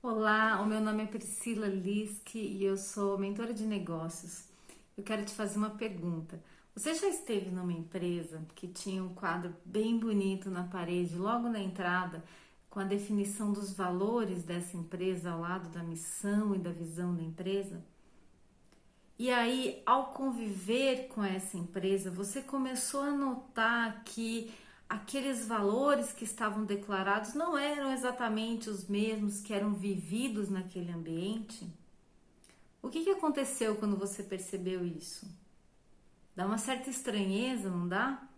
Olá, o meu nome é Priscila Liski e eu sou mentora de negócios. Eu quero te fazer uma pergunta. Você já esteve numa empresa que tinha um quadro bem bonito na parede, logo na entrada, com a definição dos valores dessa empresa ao lado da missão e da visão da empresa? E aí, ao conviver com essa empresa, você começou a notar que aqueles valores que estavam declarados não eram exatamente os mesmos que eram vividos naquele ambiente? O que aconteceu quando você percebeu isso? Dá uma certa estranheza, não dá?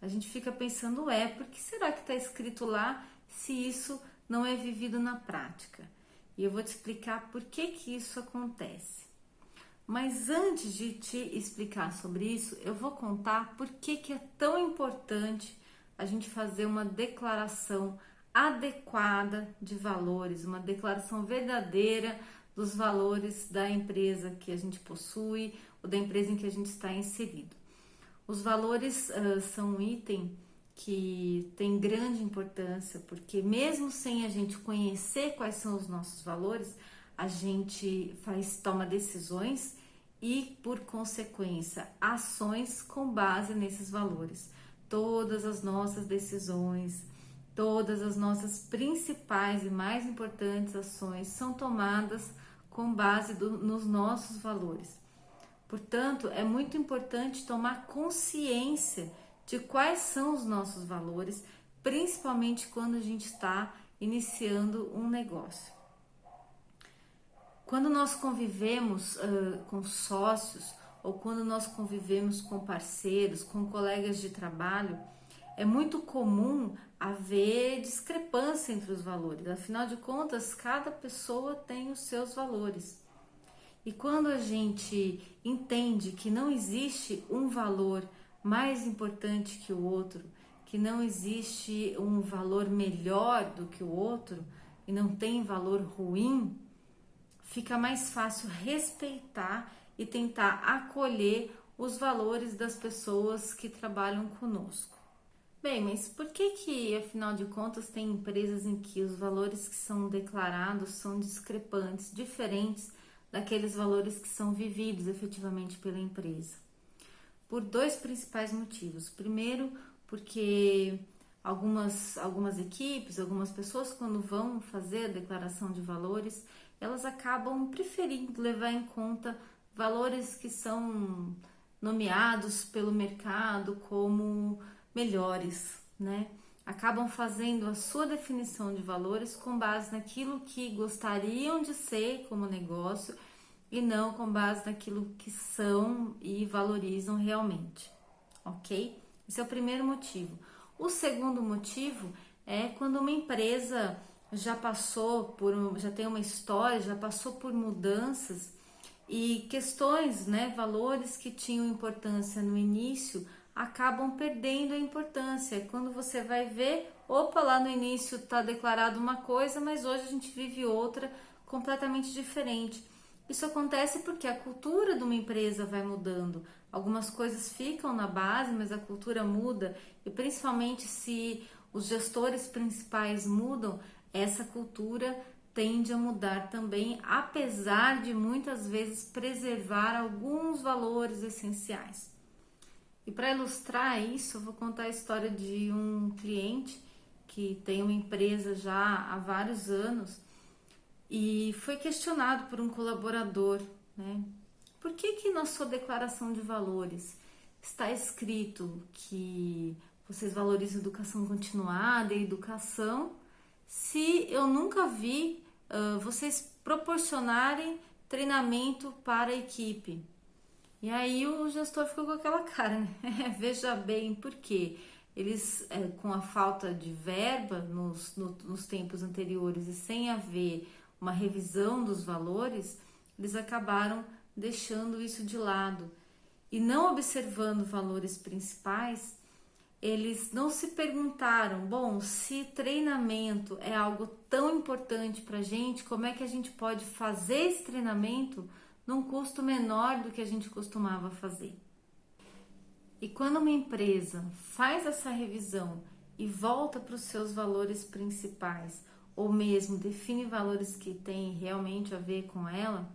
A gente fica pensando, por que será que está escrito lá se isso não é vivido na prática? E eu vou te explicar por que isso acontece. Mas antes de te explicar sobre isso, eu vou contar por que é tão importante a gente fazer uma declaração adequada de valores, uma declaração verdadeira dos valores da empresa que a gente possui ou da empresa em que a gente está inserido. Os valores são um item que tem grande importância, porque mesmo sem a gente conhecer quais são os nossos valores, a gente toma decisões e, por consequência, ações com base nesses valores. Todas as nossas decisões, todas as nossas principais e mais importantes ações são tomadas com base nos nossos valores. Portanto, é muito importante tomar consciência de quais são os nossos valores, principalmente quando a gente está iniciando um negócio. Quando nós convivemos com sócios ou quando nós convivemos com parceiros, com colegas de trabalho, é muito comum haver discrepância entre os valores. Afinal de contas, cada pessoa tem os seus valores. E quando a gente entende que não existe um valor mais importante que o outro, que não existe um valor melhor do que o outro e não tem valor ruim, fica mais fácil respeitar e tentar acolher os valores das pessoas que trabalham conosco. Bem, mas por que afinal de contas tem empresas em que os valores que são declarados são discrepantes, diferentes daqueles valores que são vividos efetivamente pela empresa? Por dois principais motivos. Primeiro, porque algumas equipes, algumas pessoas, quando vão fazer a declaração de valores, elas acabam preferindo levar em conta valores que são nomeados pelo mercado como melhores, né? Acabam fazendo a sua definição de valores com base naquilo que gostariam de ser como negócio e não com base naquilo que são e valorizam realmente, ok? Esse é o primeiro motivo. O segundo motivo é quando uma empresa já tem uma história, já passou por mudanças e questões, né, valores que tinham importância no início acabam perdendo a importância. Quando você vai ver, lá no início está declarado uma coisa, mas hoje a gente vive outra completamente diferente. Isso acontece porque a cultura de uma empresa vai mudando. Algumas coisas ficam na base, mas a cultura muda, e principalmente se os gestores principais mudam, essa cultura tende a mudar também, apesar de muitas vezes preservar alguns valores essenciais. E para ilustrar isso, eu vou contar a história de um cliente que tem uma empresa já há vários anos e foi questionado por um colaborador, né? Por que na sua declaração de valores está escrito que vocês valorizam educação continuada e educação, se eu nunca vi vocês proporcionarem treinamento para a equipe? E aí o gestor ficou com aquela cara, né? Veja bem, por quê? Eles, com a falta de verba nos tempos anteriores e sem haver uma revisão dos valores, eles acabaram deixando isso de lado. E não observando valores principais, eles não se perguntaram, bom, se treinamento é algo tão importante para a gente, como é que a gente pode fazer esse treinamento num custo menor do que a gente costumava fazer? E quando uma empresa faz essa revisão e volta para os seus valores principais, ou mesmo define valores que têm realmente a ver com ela,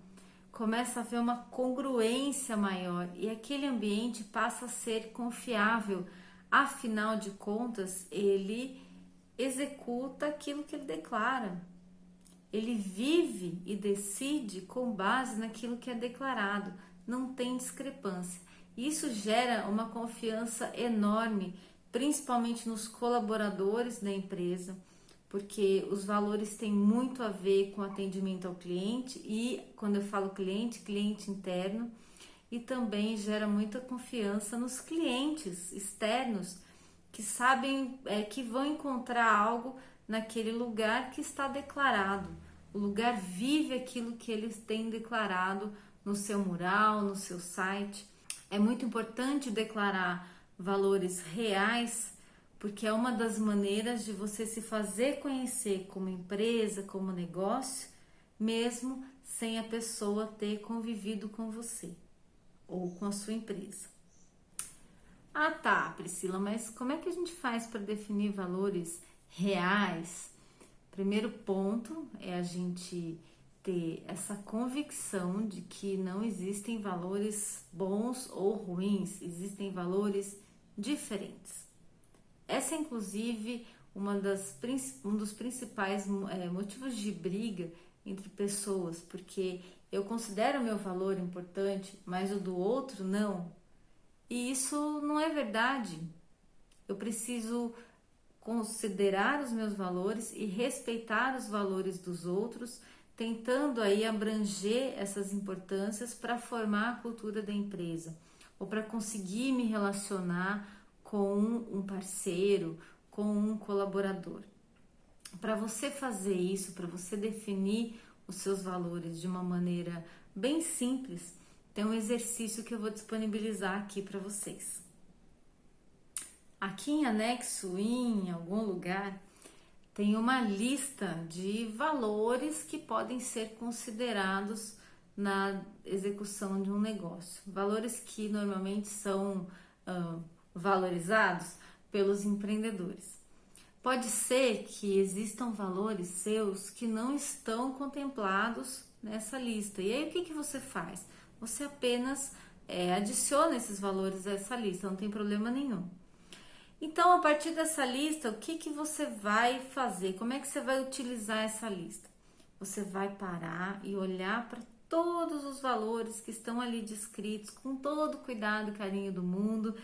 começa a haver uma congruência maior e aquele ambiente passa a ser confiável. Afinal de contas, ele executa aquilo que ele declara. Ele vive e decide com base naquilo que é declarado. Não tem discrepância. Isso gera uma confiança enorme, principalmente nos colaboradores da empresa, porque os valores têm muito a ver com atendimento ao cliente e, quando eu falo cliente, cliente interno, e também gera muita confiança nos clientes externos que sabem que vão encontrar algo naquele lugar que está declarado. O lugar vive aquilo que eles têm declarado no seu mural, no seu site. É muito importante declarar valores reais, porque é uma das maneiras de você se fazer conhecer como empresa, como negócio, mesmo sem a pessoa ter convivido com você ou com a sua empresa. Ah, tá, Priscila, mas como é que a gente faz para definir valores reais? Primeiro ponto é a gente ter essa convicção de que não existem valores bons ou ruins, existem valores diferentes. Essa é, inclusive, um dos principais motivos de briga entre pessoas, porque eu considero o meu valor importante, mas o do outro não. E isso não é verdade. Eu preciso considerar os meus valores e respeitar os valores dos outros, tentando aí abranger essas importâncias para formar a cultura da empresa, ou para conseguir me relacionar com um parceiro, com um colaborador. Para você fazer isso, para você definir os seus valores de uma maneira bem simples, tem um exercício que eu vou disponibilizar aqui para vocês. Aqui em anexo, em algum lugar, tem uma lista de valores que podem ser considerados na execução de um negócio. Valores que normalmente são valorizados pelos empreendedores. Pode ser que existam valores seus que não estão contemplados nessa lista. E aí o que você faz? Você apenas adiciona esses valores a essa lista, não tem problema nenhum. Então, a partir dessa lista, o que você vai fazer? Como é que você vai utilizar essa lista? Você vai parar e olhar para todos os valores que estão ali descritos com todo o cuidado e carinho do mundo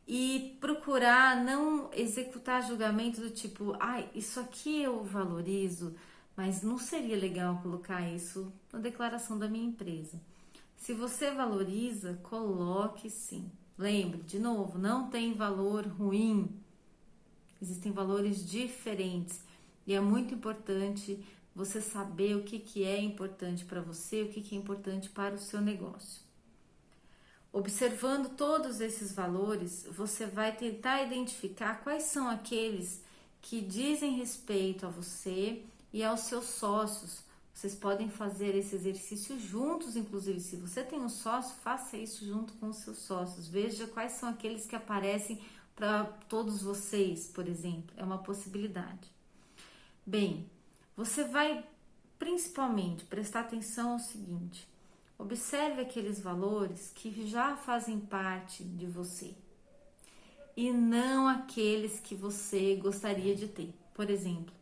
e procurar não executar julgamento do tipo, isso aqui eu valorizo, mas não seria legal colocar isso na declaração da minha empresa. Se você valoriza, coloque sim. Lembre, de novo, não tem valor ruim. Existem valores diferentes e é muito importante você saber o que é importante para você, o que é importante para o seu negócio. Observando todos esses valores, você vai tentar identificar quais são aqueles que dizem respeito a você e aos seus sócios. Vocês podem fazer esse exercício juntos, inclusive, se você tem um sócio, faça isso junto com os seus sócios. Veja quais são aqueles que aparecem para todos vocês, por exemplo. É uma possibilidade. Bem, você vai principalmente prestar atenção ao seguinte: observe aqueles valores que já fazem parte de você e não aqueles que você gostaria de ter. Por exemplo,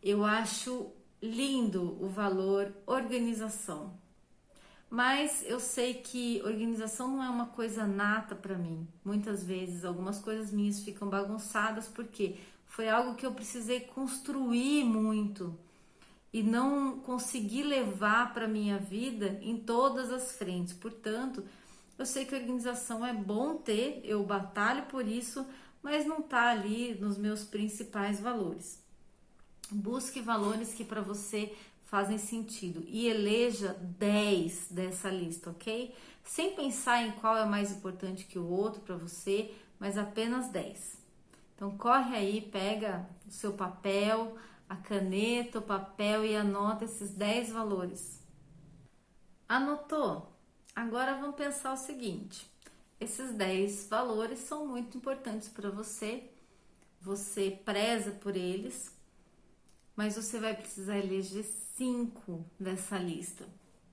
eu acho lindo o valor organização, mas eu sei que organização não é uma coisa nata para mim. Muitas vezes algumas coisas minhas ficam bagunçadas porque foi algo que eu precisei construir muito e não consegui levar para minha vida em todas as frentes. Portanto, eu sei que organização é bom ter, eu batalho por isso, mas não está ali nos meus principais valores. Busque valores que para você fazem sentido e eleja 10 dessa lista, ok? Sem pensar em qual é mais importante que o outro para você, mas apenas 10. Então corre aí, pega o seu papel, a caneta, o papel e anota esses 10 valores. Anotou? Agora vamos pensar o seguinte: esses 10 valores são muito importantes para você, você preza por eles, mas você vai precisar eleger 5 dessa lista.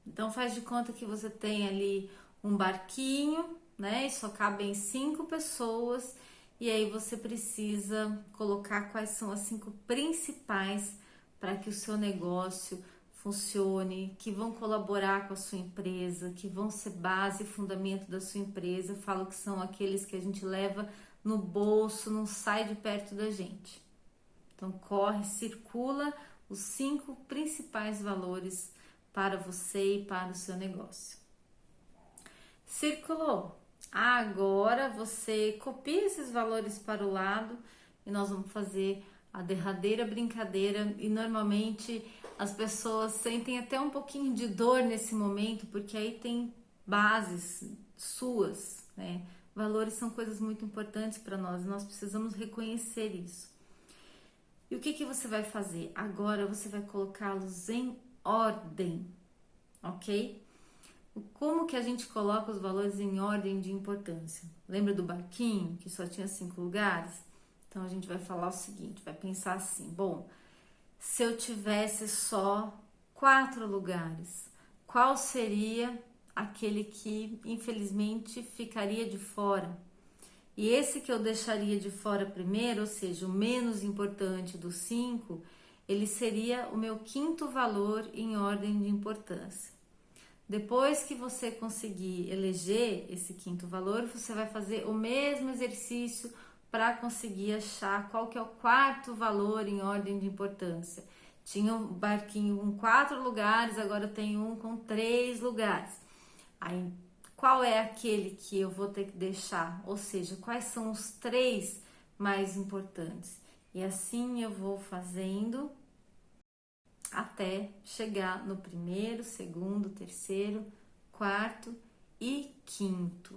Então faz de conta que você tem ali um barquinho, né? E só cabem 5 pessoas, e aí você precisa colocar quais são as 5 principais para que o seu negócio funcione, que vão colaborar com a sua empresa, que vão ser base e fundamento da sua empresa. Eu falo que são aqueles que a gente leva no bolso, não sai de perto da gente. Então corre, circula os 5 principais valores para você e para o seu negócio. Circulou. Agora você copia esses valores para o lado e nós vamos fazer a derradeira brincadeira, e normalmente as pessoas sentem até um pouquinho de dor nesse momento, porque aí tem bases suas, né? Valores são coisas muito importantes para nós precisamos reconhecer isso. E o que você vai fazer? Agora você vai colocá-los em ordem, ok? Como que a gente coloca os valores em ordem de importância? Lembra do barquinho, que só tinha 5 lugares? Então a gente vai falar o seguinte, vai pensar assim, bom, se eu tivesse só 4 lugares, qual seria aquele que infelizmente ficaria de fora? E esse que eu deixaria de fora primeiro, ou seja, o menos importante dos 5, ele seria o meu 5º valor em ordem de importância. Depois que você conseguir eleger esse 5º valor, você vai fazer o mesmo exercício para conseguir achar qual que é o 4º valor em ordem de importância. Tinha um barquinho com 4 lugares, agora tem um com 3 lugares. Aí, qual é aquele que eu vou ter que deixar? Ou seja, quais são os 3 mais importantes? E assim eu vou fazendo até chegar no 1º, 2º, 3º, 4º e 5º.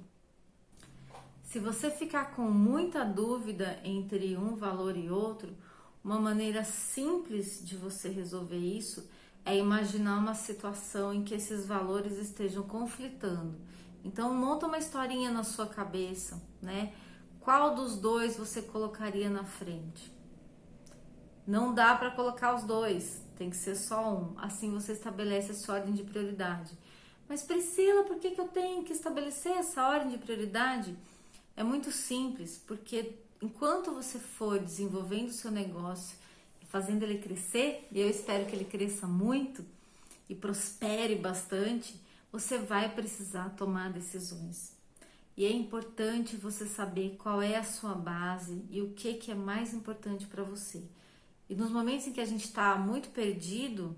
Se você ficar com muita dúvida entre um valor e outro, uma maneira simples de você resolver isso é imaginar uma situação em que esses valores estejam conflitando. Então monta uma historinha na sua cabeça, né? Qual dos 2 você colocaria na frente? Não dá para colocar os 2, tem que ser só um. Assim você estabelece a sua ordem de prioridade. Mas Priscila, por que eu tenho que estabelecer essa ordem de prioridade? É muito simples, porque enquanto você for desenvolvendo o seu negócio e fazendo ele crescer, e eu espero que ele cresça muito e prospere bastante, você vai precisar tomar decisões. E é importante você saber qual é a sua base e o que é mais importante para você. E nos momentos em que a gente está muito perdido,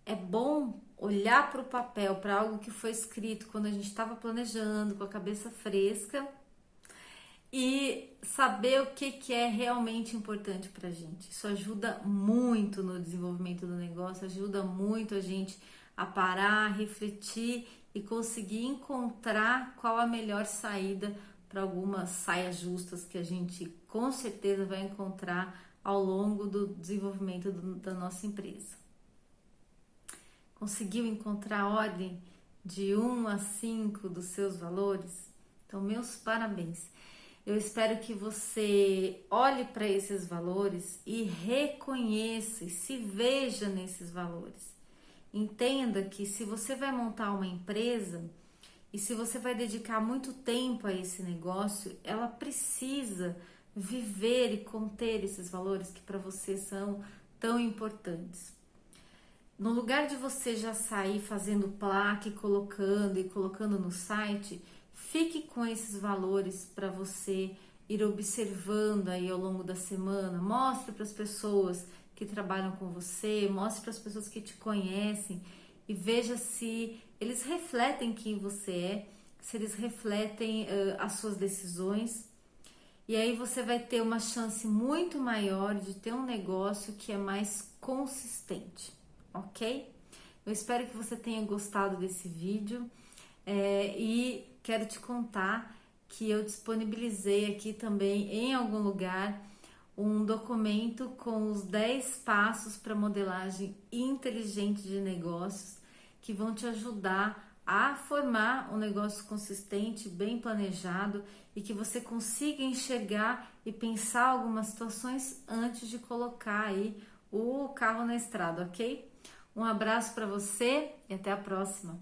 é bom olhar para o papel, para algo que foi escrito quando a gente estava planejando, com a cabeça fresca, e saber o que é realmente importante para a gente. Isso ajuda muito no desenvolvimento do negócio, ajuda muito a gente a parar, refletir e conseguir encontrar qual a melhor saída para algumas saias justas que a gente com certeza vai encontrar ao longo do desenvolvimento da nossa empresa. Conseguiu encontrar a ordem de 1 a 5 dos seus valores? Então, meus parabéns. Eu espero que você olhe para esses valores e reconheça e se veja nesses valores. Entenda que se você vai montar uma empresa e se você vai dedicar muito tempo a esse negócio, ela precisa viver e conter esses valores que para você são tão importantes. No lugar de você já sair fazendo placa e colocando no site, fique com esses valores para você ir observando aí ao longo da semana. Mostre para as pessoas que trabalham com você, mostre para as pessoas que te conhecem e veja se eles refletem quem você é, se eles refletem as suas decisões. E aí você vai ter uma chance muito maior de ter um negócio que é mais consistente, ok? Eu espero que você tenha gostado desse vídeo e quero te contar que eu disponibilizei aqui também em algum lugar um documento com os 10 passos para modelagem inteligente de negócios que vão te ajudar a formar um negócio consistente, bem planejado e que você consiga enxergar e pensar algumas situações antes de colocar aí o carro na estrada, ok? Um abraço para você e até a próxima.